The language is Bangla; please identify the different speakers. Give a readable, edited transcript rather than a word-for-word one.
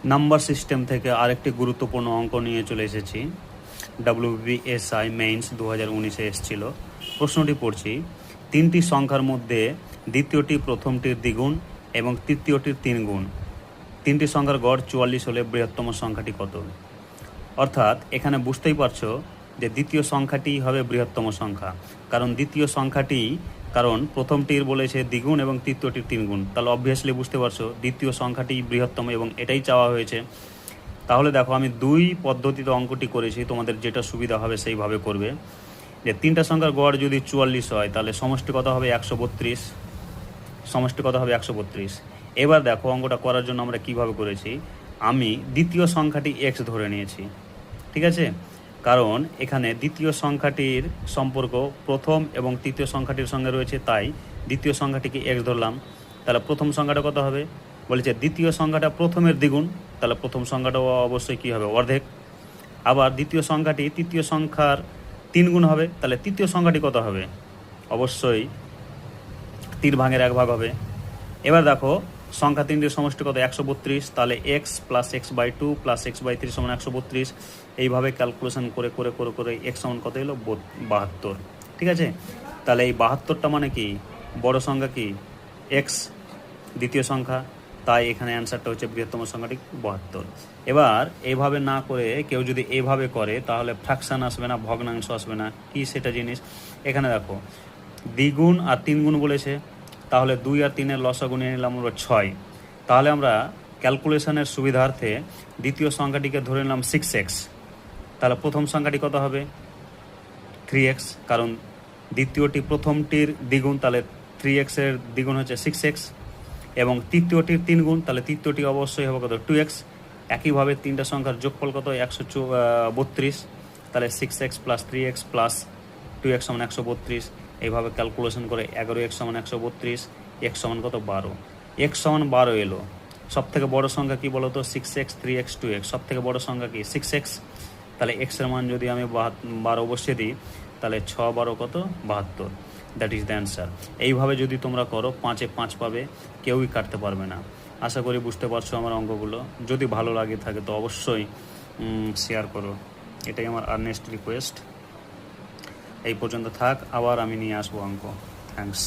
Speaker 1: নাম্বার সিস্টেম থেকে আরেকটি গুরুত্বপূর্ণ অঙ্ক নিয়ে চলে এসেছি। WBSI মেইনস 2019-এ এসেছিল। প্রশ্নটি পড়ছি, তিনটি সংখ্যার মধ্যে দ্বিতীয়টি প্রথমটির দ্বিগুণ এবং তৃতীয়টির 3 গুণ। তিনটি সংখ্যার গড় 44 হলে বৃহত্তম সংখ্যাটি কত? অর্থাৎ এখানে বুঝতেই পারছো যে দ্বিতীয় সংখ্যাটি হবে বৃহত্তম সংখ্যা, কারণ দ্বিতীয় সংখ্যাটি প্রথমটির বলেছে দ্বিগুণ এবং তৃতীয়টির 3 গুণ। তাহলে অবভিয়াসলি বুঝতে পারছো দ্বিতীয় সংখ্যাটি বৃহত্তম এবং এটাই চাওয়া হয়েছে। তাহলে দেখো, আমি দুই পদ্ধতিতে অঙ্কটি করেছি, তোমাদের যেটা সুবিধা হবে সেইভাবে করবে। যে তিনটা সংখ্যার গড় যদি 44 হয় তাহলে সমষ্টি কত হবে 132। সমষ্টি কত হবে 132। এবার দেখো অঙ্কটা করার জন্য আমরা কিভাবে করেছি। আমি দ্বিতীয় সংখ্যাটি x ধরে নিয়েছি, ঠিক আছে, কারণ এখানে দ্বিতীয় সংখ্যাটির সম্পর্ক প্রথম এবং তৃতীয় সংখ্যাটির সঙ্গে রয়েছে, তাই দ্বিতীয় সংখ্যাটিকে x ধরলাম। তাহলে প্রথম সংখ্যাটা কত হবে, বলেছে দ্বিতীয় সংখ্যাটা প্রথমের দ্বিগুণ, তাহলে প্রথম সংখ্যাটাও অবশ্যই কী হবে, অর্ধেক। আবার দ্বিতীয় সংখ্যাটি তৃতীয় সংখ্যার 3 গুণ হবে, তাহলে তৃতীয় সংখ্যাটি কত হবে, অবশ্যই 3 ভাগের 1 ভাগ হবে। এবার দেখো সংখ্যা তিনটির সমষ্টি কত 132, তাহলে x plus x/2 plus x/3 সমান 132। এইভাবে ক্যালকুলেশন করে করে করে করে x সমান কত এলো 72, ঠিক আছে। তাহলে এই 72টা মানে কি, বড় সংখ্যা কি x, দ্বিতীয় সংখ্যা, তাই এখানে অ্যান্সারটা হচ্ছে বৃহত্তম সংখ্যাটি 72। এবার এইভাবে না করে কেউ যদি এইভাবে করে তাহলে ফ্র্যাকশান আসবে না, ভগ্নাংশ আসবে না। কি সেটা জিনিস, এখানে দেখো দ্বিগুণ আর 3 গুণ বলেছে, তাহলে 2 আর 3-এর লসাগু নিয়ে নিলাম আমরা 6। তাহলে আমরা ক্যালকুলেশনের সুবিধার্থে দ্বিতীয় সংখ্যাটিকে ধরে নিলাম 6x। তাহলে প্রথম সংখ্যাটি কত হবে 3x, কারণ দ্বিতীয়টি প্রথমটির দ্বিগুণ, তাহলে 3x-এর দ্বিগুণ হচ্ছে 6x, এবং তৃতীয়টির 3 গুণ, তাহলে তৃতীয়টি অবশ্যই হবে কত 2x। একইভাবে তিনটা সংখ্যার যোগফল কত 132, তাহলে 6x plus 3x plus 2x সমান 132। এইভাবে ক্যালকুলেশন করে 11x সমান 132, x সমান কত 12। x সমান 12 এলো। সব থেকে বড় সংখ্যা কি বলো তো, 6x 3x 2x, সব থেকে বড় সংখ্যা কি 6x। তাহলে x এর মান যদি আমি 12 বসিয়ে দিই, তাহলে 6 12 কত 72। That is the answer. এইভাবে যদি তোমরা করো 5-এ 5 পাবে, কেউই কাটতে পারবে না। আশা করি বুঝতে পারছো আমার অঙ্কগুলো। যদি ভালো লাগে থাকে তো অবশ্যই শেয়ার করো, এটাই আমার আর্নেস্ট রিকোয়েস্ট। এই পর্যন্ত থাক, আবার আমি নিয়ে আসবো অঙ্ক। থ্যাঙ্কস।